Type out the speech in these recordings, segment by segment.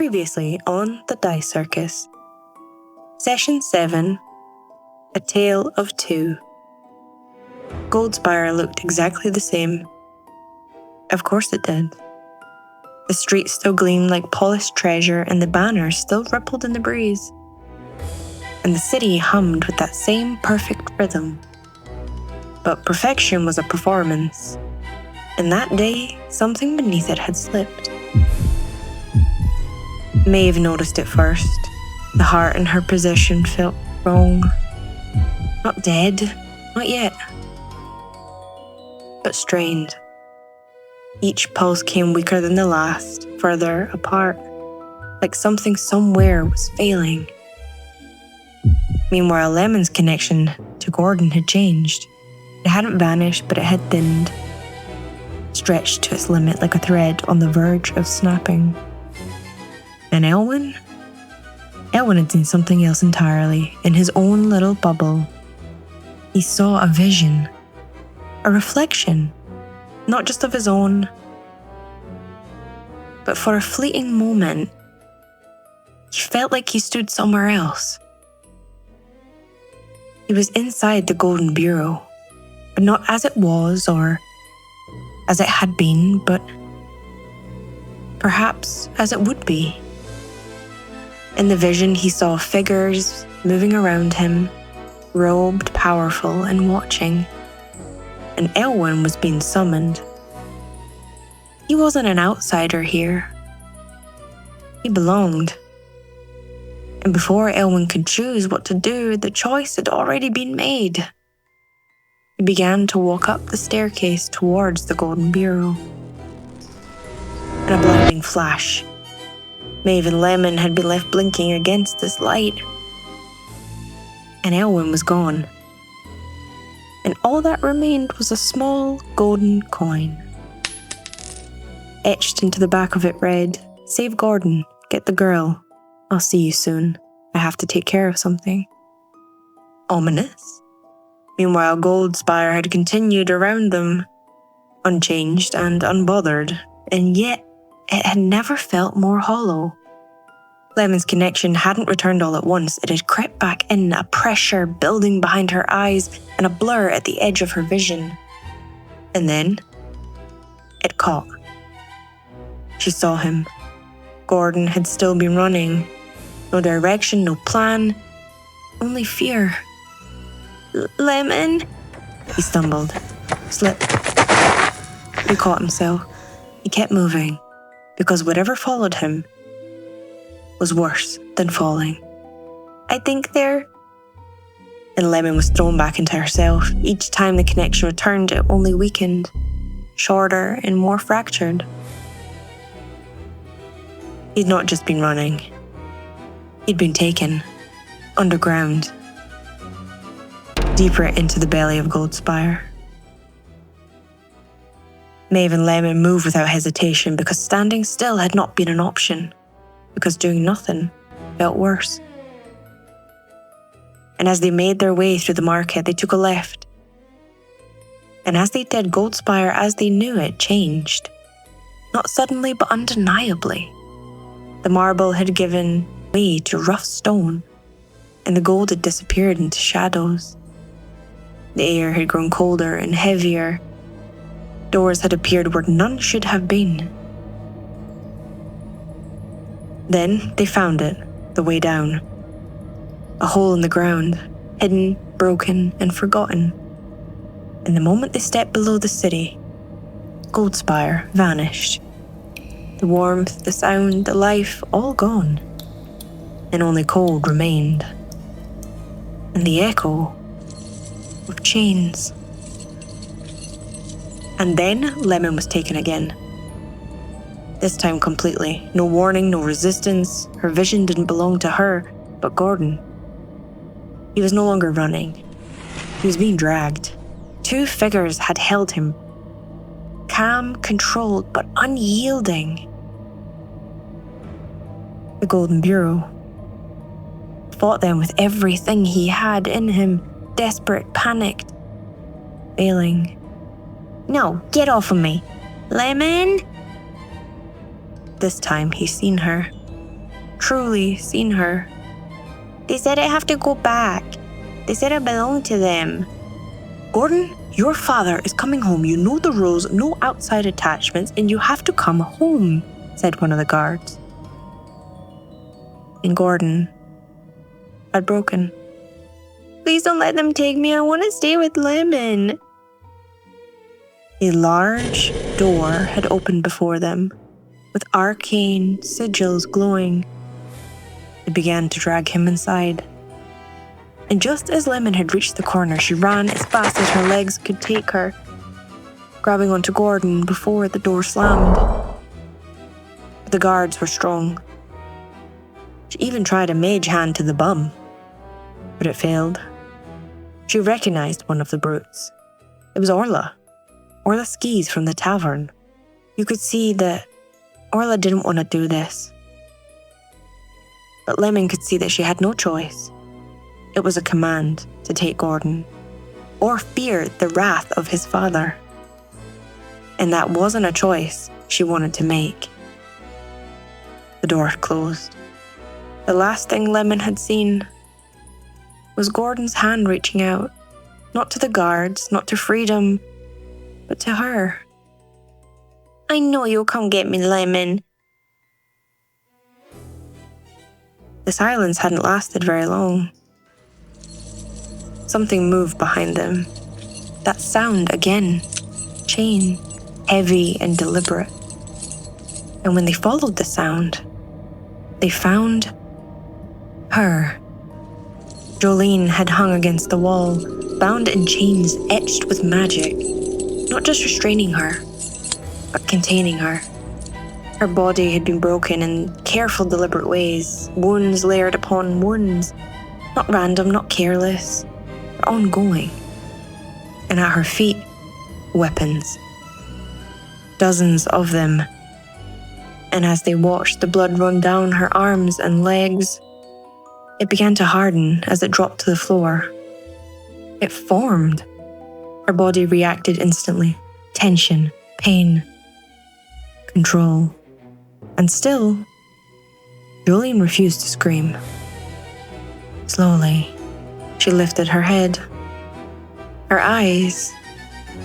Previously on the Die Circus. Session 7, A Tale of Two. Goldspire looked exactly the same. Of course it did. The streets still gleamed like polished treasure, and the banners still rippled in the breeze. And the city hummed with that same perfect rhythm. But perfection was a performance, and that day, something beneath it had slipped. Maeve noticed it first. The heart in her position felt wrong. Not dead, not yet, but strained. Each pulse came weaker than the last, further apart, like something somewhere was failing. Meanwhile, Lemon's connection to Gordon had changed. It hadn't vanished, but it had thinned, stretched to its limit like a thread on the verge of snapping. And Elwyn? Elwyn had seen something else entirely, in his own little bubble. He saw a vision, a reflection, not just of his own, but for a fleeting moment, he felt like he stood somewhere else. He was inside the Golden Bureau, but not as it was or as it had been, but perhaps as it would be. In the vision, he saw figures moving around him, robed, powerful, and watching. And Elwyn was being summoned. He wasn't an outsider here. He belonged. And before Elwyn could choose what to do, the choice had already been made. He began to walk up the staircase towards the Golden Bureau. In a blinding flash, Maeve and Lemon had been left blinking against this light. And Elwyn was gone. And all that remained was a small golden coin. Etched into the back of it read, "Save Gordon, get the girl. I'll see you soon. I have to take care of something." Ominous. Meanwhile, Goldspire had continued around them, unchanged and unbothered, and yet it had never felt more hollow. Lemon's connection hadn't returned all at once. It had crept back in, a pressure building behind her eyes and a blur at the edge of her vision. And then, it caught. She saw him. Gordon had still been running. No direction, no plan, only fear. "Lemon?" He stumbled, slipped. He caught himself. He kept moving, because whatever followed him was worse than falling. "I think they're..." And Lemon was thrown back into herself. Each time the connection returned, it only weakened, shorter and more fractured. He'd not just been running. He'd been taken, underground, deeper into the belly of Goldspire. Maeve and Lemon moved without hesitation, because standing still had not been an option, because doing nothing felt worse. And as they made their way through the market, they took a left. And as they did, Goldspire, as they knew it, changed. Not suddenly, but undeniably. The marble had given way to rough stone, and the gold had disappeared into shadows. The air had grown colder and heavier. Doors had appeared where none should have been. Then they found it, the way down. A hole in the ground, hidden, broken, and forgotten. And the moment they stepped below the city, Goldspire vanished. The warmth, the sound, the life, all gone. And only cold remained. And the echo of chains. And then Lemon was taken again. This time completely. No warning, no resistance. Her vision didn't belong to her, but Gordon. He was no longer running. He was being dragged. Two figures had held him. Calm, controlled, but unyielding. The Golden Bureau fought them with everything he had in him, desperate, panicked, failing. "No, get off of me! Lemon!" This time he's seen her. truly seen her. They said I have to go back. They said I belong to them. Gordon, your father is coming home. You know the rules, no outside attachments, and you have to come home, said one of the guards. And Gordon had broken. Please don't let them take me. I want to stay with Lemon. A large door had opened before them, with arcane sigils glowing. They began to drag him inside. And just as Lemon had reached the corner, she ran as fast as her legs could take her, grabbing onto Gordon before the door slammed. The guards were strong. She even tried a mage hand to the bum, but it failed. She recognized one of the brutes. It was Orla Skis from the tavern. You could see that Orla didn't want to do this. But Lemon could see that she had no choice. It was a command to take Gordon, or fear the wrath of his father. And that wasn't a choice she wanted to make. The door had closed. The last thing Lemon had seen was Gordon's hand reaching out, not to the guards, not to freedom, but to her. I know you'll come get me, Lemon. The silence hadn't lasted very long. Something moved behind them. That sound again. Chain, heavy and deliberate. And when they followed the sound, they found her. Jolene had hung against the wall, bound in chains etched with magic, not just restraining her, but containing her. Her body had been broken in careful, deliberate ways, wounds layered upon wounds, not random, not careless, but ongoing. And at her feet, weapons. Dozens of them. And as they watched the blood run down her arms and legs, it began to harden as it dropped to the floor. It formed. Her body reacted instantly. Tension, pain, control. And still, Jolene refused to scream. Slowly, she lifted her head. Her eyes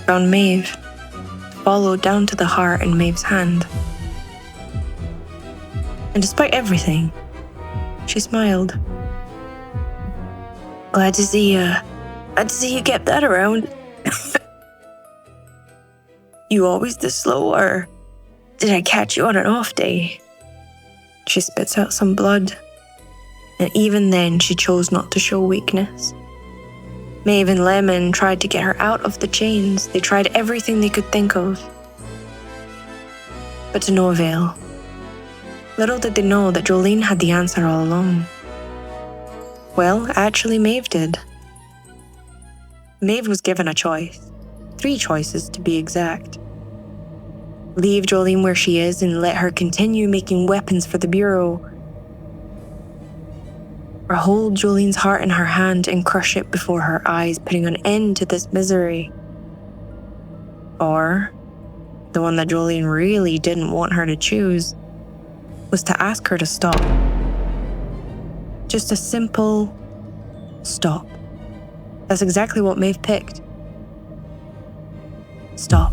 found Maeve, followed down to the heart in Maeve's hand. And despite everything, she smiled. Glad to see you kept that around. You always this slow, or did I catch you on an off day? She spits out some blood, and even then she chose not to show weakness. Maeve and Lemon tried to get her out of the chains. They tried everything they could think of, but to no avail. Little did they know that Jolene had the answer all along. Well, actually Maeve did. Maeve was given a choice. 3 choices to be exact. Leave Jolene where she is and let her continue making weapons for the Bureau. Or hold Jolene's heart in her hand and crush it before her eyes, putting an end to this misery. Or, the one that Jolene really didn't want her to choose, was to ask her to stop. Just a simple stop. That's exactly what Maeve picked. Stop.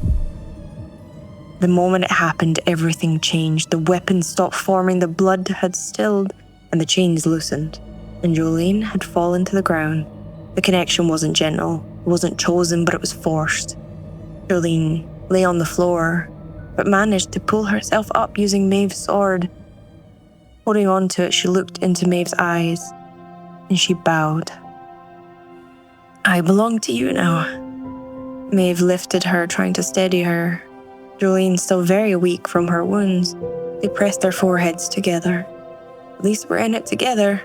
The moment it happened, everything changed. The weapons stopped forming, the blood had stilled, and the chains loosened. And Jolene had fallen to the ground. The connection wasn't gentle, it wasn't chosen, but it was forced. Jolene lay on the floor, but managed to pull herself up using Maeve's sword. Holding on to it, she looked into Maeve's eyes, and she bowed. I belong to you now. Maeve lifted her, trying to steady her. Jolene, still very weak from her wounds, they pressed their foreheads together. At least we're in it together.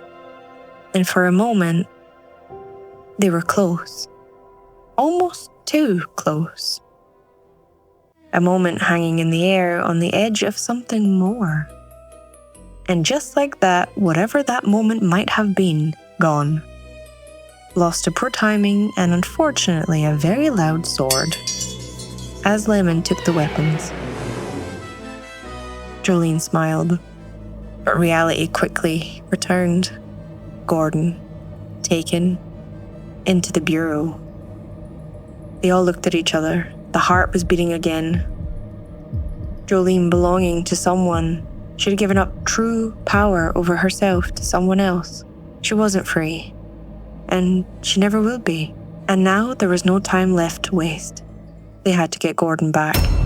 And for a moment, they were close. Almost too close. A moment hanging in the air on the edge of something more. And just like that, whatever that moment might have been, gone. Lost to poor timing and unfortunately a very loud sword. As Lemon took the weapons. Jolene smiled. But reality quickly returned. Gordon, taken into the bureau. They all looked at each other. The heart was beating again. Jolene, belonging to someone, she had given up true power over herself to someone else. She wasn't free, and she never will be. And now there was no time left to waste. They had to get Gordon back.